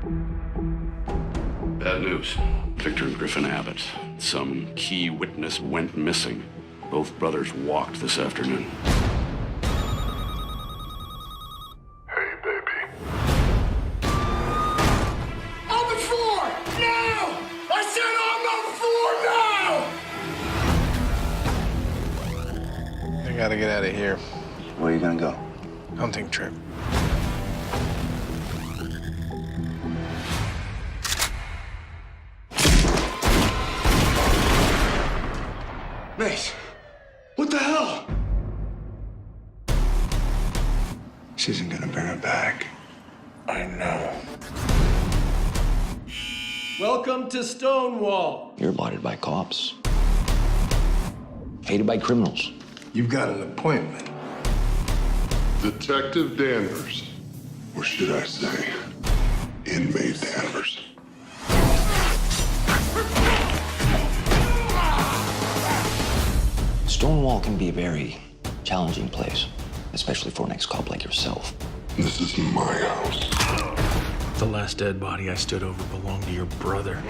Bad news. Victor and Griffin Abbott. Some key witness went missing. Both brothers walked this afternoon. Hey, baby. On the floor! Now! I said on the floor now! I gotta get out of here. Where are you gonna go? Hunting trip. Mace, what the hell? This isn't gonna bring her back. I know. Welcome to Stonewall. You're wanted by cops. Hated by criminals. You've got an appointment. Detective Danvers. Or should I say, inmate Danvers. Stonewall can be a very challenging place, especially for an ex-cop like yourself. This is my house. The last dead body I stood over belonged to your brother.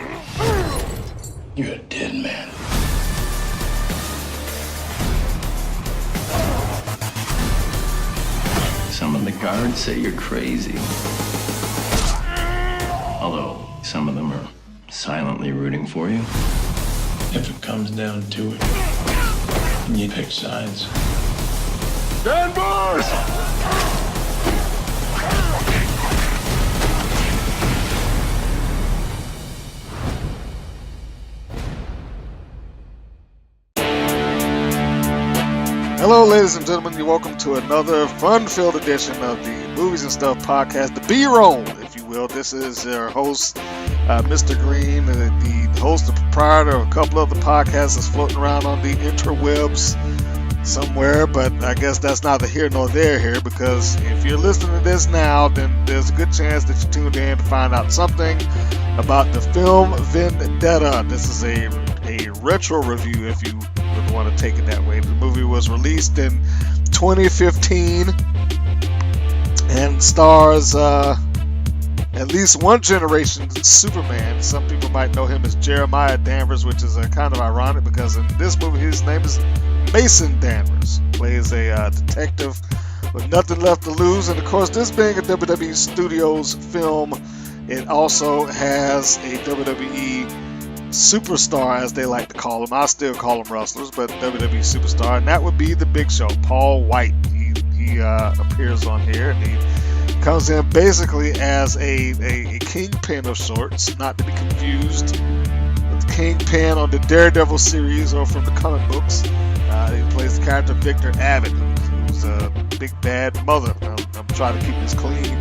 You're a dead man. Some of the guards say you're crazy. Although some of them are silently rooting for you. If it comes down to it, you pick sides. Danvers! Hello, ladies and gentlemen. You're welcome to another fun-filled edition of the Movies and Stuff podcast, the B-roll, if you will. This is your host, Mr. Green, the host and proprietor of a couple of the podcasts that's floating around on the interwebs somewhere, but I guess that's neither here nor there here, because if you're listening to this now, then there's a good chance that you tuned in to find out something about the film Vendetta. This is a retro review, if you would want to take it that way. The movie was released in 2015 and stars at least one generation Superman. Some people might know him as Jeremiah Danvers, which is kind of ironic because in this movie his name is Mason Danvers. Plays a detective with nothing left to lose, and of course, this being a WWE Studios film, it also has a WWE superstar, as they like to call them. I still call them wrestlers, but WWE superstar, and that would be the Big Show, Paul White. He appears on here, and he comes in basically as a kingpin of sorts, not to be confused with the Kingpin on the Daredevil series or from the comic books. He plays the character Victor Abbott, who's a big bad mother. I'm trying to keep this clean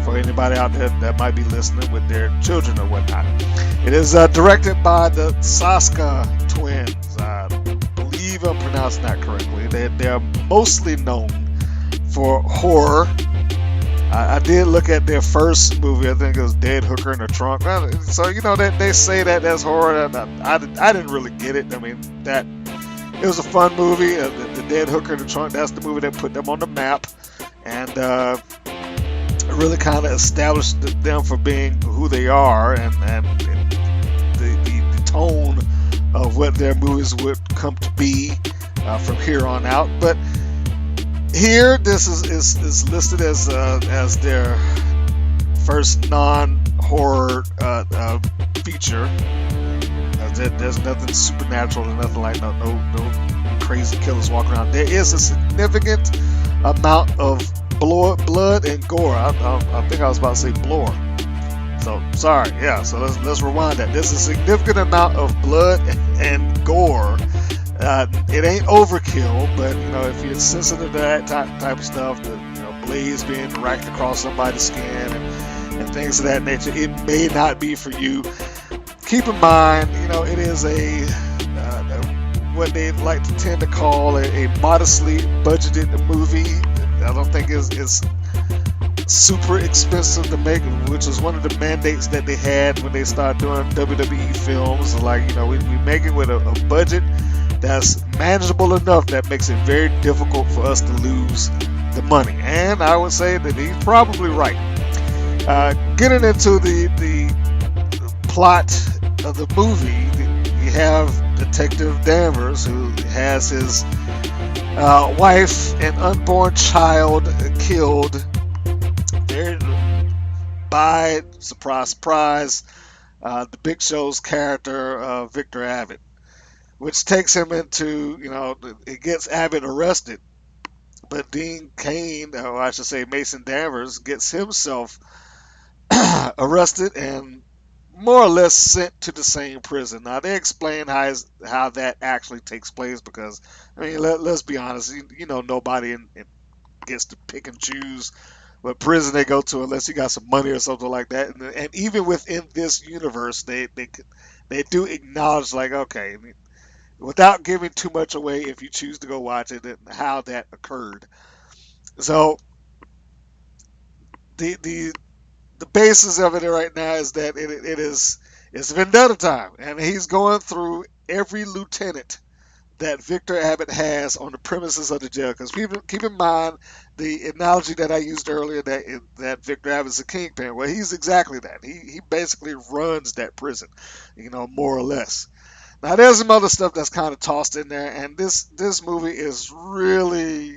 for anybody out there that might be listening with their children or whatnot. It is directed by the Saska twins. I believe I'm pronouncing that correctly. They're mostly known for horror. I did look at their first movie. I think it was Dead Hooker in the Trunk. So, you know, they say that that's horror. I didn't really get it. I mean, it was a fun movie. The Dead Hooker in the Trunk, that's the movie that put them on the map. And really kind of established them for being who they are, and the tone of what their movies would come to be from here on out. But here, this is listed as their first non-horror feature. There's nothing supernatural and nothing like no crazy killers walking around. There is a significant amount of blood and gore. I think I was about to say blore. So sorry. Yeah. So let's rewind that. There's a significant amount of blood and gore. It ain't overkill, but you know, if you're sensitive to that type of stuff, the blades being racked across somebody's skin and things of that nature, it may not be for you. Keep in mind, it is what they like to tend to call a modestly budgeted movie. I don't think it's super expensive to make, which was one of the mandates that they had when they started doing WWE films. Like, we make it with a budget that's manageable enough that makes it very difficult for us to lose the money. And I would say that he's probably right. Getting into the plot of the movie, you have Detective Danvers, who has his wife and unborn child killed there by, surprise, surprise, the Big Show's character, Victor Abbott, which takes him into, it gets Abbott arrested. But Dean Cain, or I should say Mason Danvers, gets himself arrested and more or less sent to the same prison. Now they explain how that actually takes place because I mean let's be honest, nobody gets to pick and choose what prison they go to unless you got some money or something like that. And even within this universe, they do acknowledge like okay, without giving too much away, if you choose to go watch it, and how that occurred. So the the basis of it right now is that it's Vendetta time, and he's going through every lieutenant that Victor Abbott has on the premises of the jail. Because keep in mind the analogy that I used earlier that Victor Abbott's a kingpin. Well, he's exactly that. He basically runs that prison, more or less. Now there's some other stuff that's kind of tossed in there, and this movie is really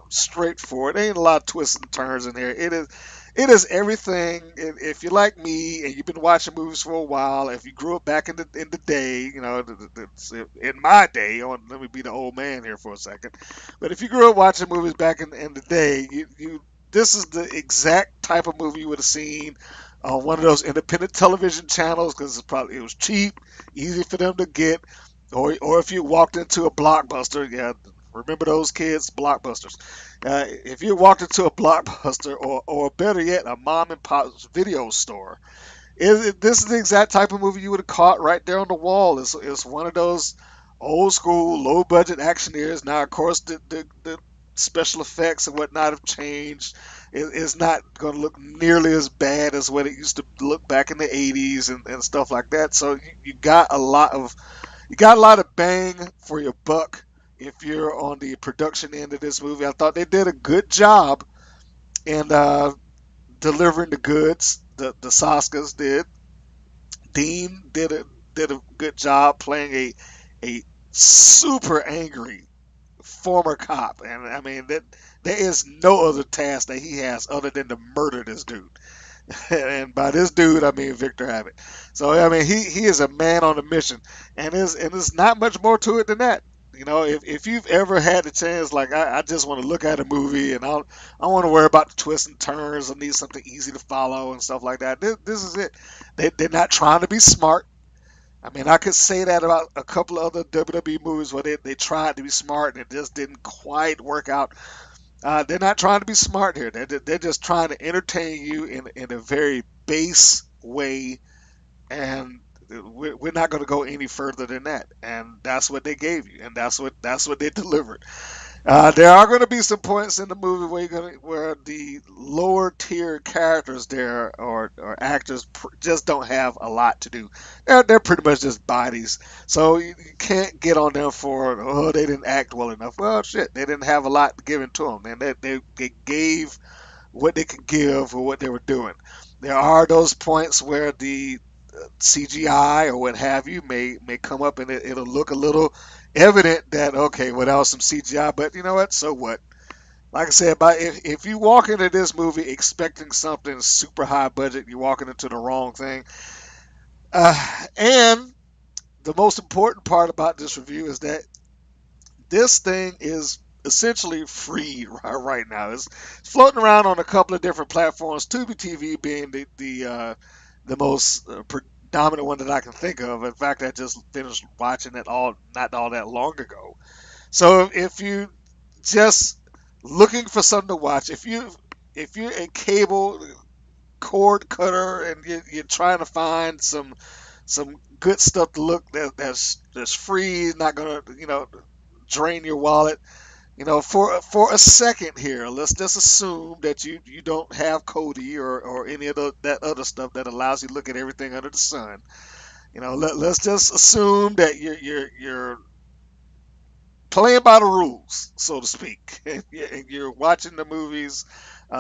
straightforward. There ain't a lot of twists and turns in here. It is everything. If you're like me and you've been watching movies for a while, if you grew up back in the day, in my day, let me be the old man here for a second. But if you grew up watching movies back in the day, this is the exact type of movie you would have seen on one of those independent television channels because it was cheap, easy for them to get, or if you walked into a Blockbuster, yeah, remember those kids, Blockbusters. If you walked into a Blockbuster or better yet, a mom and pop's video store, this is the exact type of movie you would have caught right there on the wall. It's one of those old school, low budget actioneers. Now, of course, the special effects and whatnot have changed. It's not going to look nearly as bad as what it used to look back in the 80s and stuff like that. So you got a lot of bang for your buck if you're on the production end of this movie. I thought they did a good job in delivering the goods. The Soskas did. Dean did a good job playing a super angry former cop, and I mean that there is no other task that he has other than to murder this dude. And by this dude, I mean Victor Abbott. So I mean he is a man on a mission, and there's not much more to it than that. If you've ever had the chance, like I just want to look at a movie and I want to worry about the twists and turns. I need something easy to follow and stuff like that. This is it. They're not trying to be smart. I mean, I could say that about a couple of other WWE movies where they tried to be smart and it just didn't quite work out. They're not trying to be smart here. They're just trying to entertain you in a very base way, and we're not going to go any further than that. And that's what they gave you, and that's what they delivered. There are going to be some points in the movie where the lower tier characters there or actors just don't have a lot to do. They're pretty much just bodies, so you can't get on them for they didn't act well enough. Well, shit, they didn't have a lot given to them, and they gave what they could give for what they were doing. There are those points where the CGI or what have you may come up and it'll look a little evident that okay, well that was some CGI, but you know what? So what? Like I said, if you walk into this movie expecting something super high budget, you're walking into the wrong thing. And the most important part about this review is that this thing is essentially free right now. It's floating around on a couple of different platforms. Tubi TV being the most predominant one that I can think of. In fact, I just finished watching it not all that long ago. So if you just looking for something to watch, if you're a cable cord cutter and you're trying to find some good stuff to look that's free, not gonna drain your wallet. For a second here, let's just assume that you don't have Kodi or any of that other stuff that allows you to look at everything under the sun. Let's just assume that you're playing by the rules, so to speak, and you're watching the movies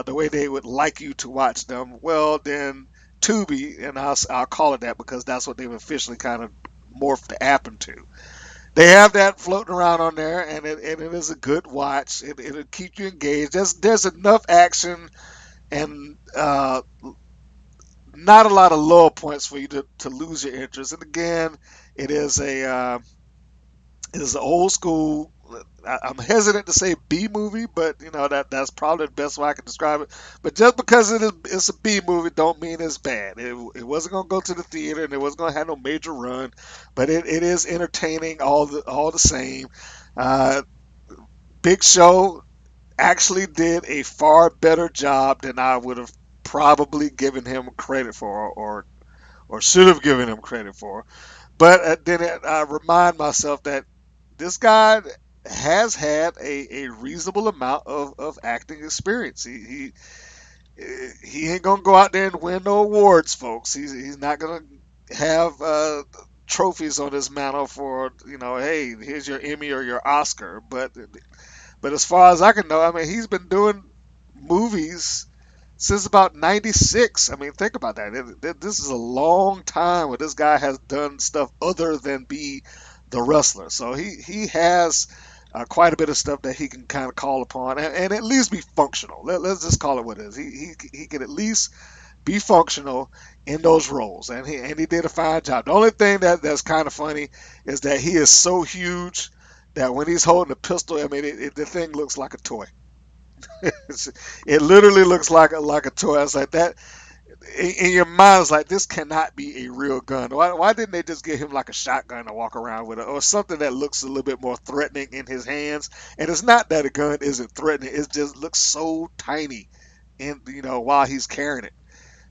the way they would like you to watch them, well, then Tubi, and I'll call it that because that's what they've officially kind of morphed the app into. They have that floating around on there, and it is a good watch. It'll keep you engaged. There's enough action and not a lot of low points for you to lose your interest. And again, it is it is an old school. I'm hesitant to say B movie, but that's probably the best way I can describe it. But just because it's a B movie, don't mean it's bad. It wasn't gonna go to the theater, and it wasn't gonna have no major run, but it is entertaining all the same. Uh, Big Show actually did a far better job than I would have probably given him credit for, or should have given him credit for. But then I remind myself that this guy has had a reasonable amount of acting experience. He ain't gonna go out there and win no awards, folks. He's not gonna have trophies on his mantle for hey, here's your Emmy or your Oscar. But as far as I can know, I mean, he's been doing movies since about '96. I mean, think about that. This is a long time where this guy has done stuff other than be the wrestler. So he has quite a bit of stuff that he can kind of call upon and at least be functional. Let's just call it what it is. He can at least be functional in those roles, and he did a fine job. The only thing that's kind of funny is that he is so huge that when he's holding a pistol, I mean, the thing looks like a toy. It literally looks like a toy. It's like that. In your mind, it's like, this cannot be a real gun. Why didn't they just give him like a shotgun to walk around with, or something that looks a little bit more threatening in his hands? And it's not that a gun isn't threatening; it just looks so tiny, while he's carrying it.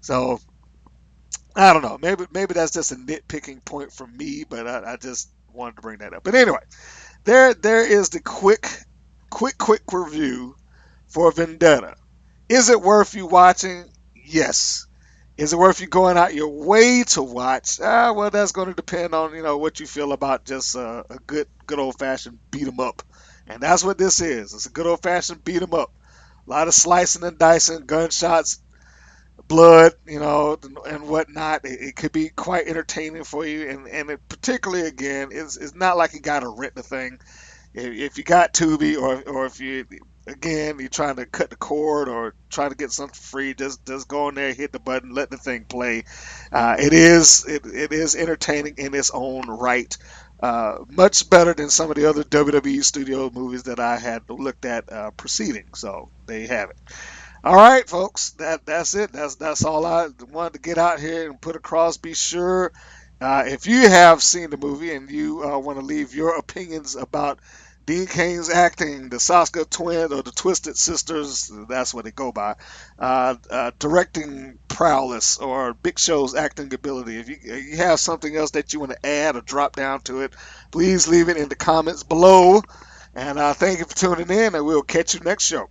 So I don't know. Maybe that's just a nitpicking point for me, but I just wanted to bring that up. But anyway, there is the quick review for Vendetta. Is it worth you watching? Yes. Is it worth you going out your way to watch? Well, that's going to depend on what you feel about just a good old fashioned beat 'em up, and that's what this is. It's a good old fashioned beat 'em up. A lot of slicing and dicing, gunshots, blood, and whatnot. It could be quite entertaining for you, and it particularly, again, it's not like you got to rent the thing. If you got Tubi, or if you're trying to cut the cord or trying to get something free, just go in there, hit the button, let the thing play. It is entertaining in its own right. Much better than some of the other WWE Studios movies that I had looked at preceding. So there you have it. All right, folks, that's it. That's all I wanted to get out here and put across. Be sure, if you have seen the movie and you want to leave your opinions about Dean Cain's acting, the Saska twins or the Twisted Sisters, that's what they go by, directing prowess, or Big Show's acting ability. If you have something else that you want to add or drop down to it, please leave it in the comments below. And thank you for tuning in, and we'll catch you next show.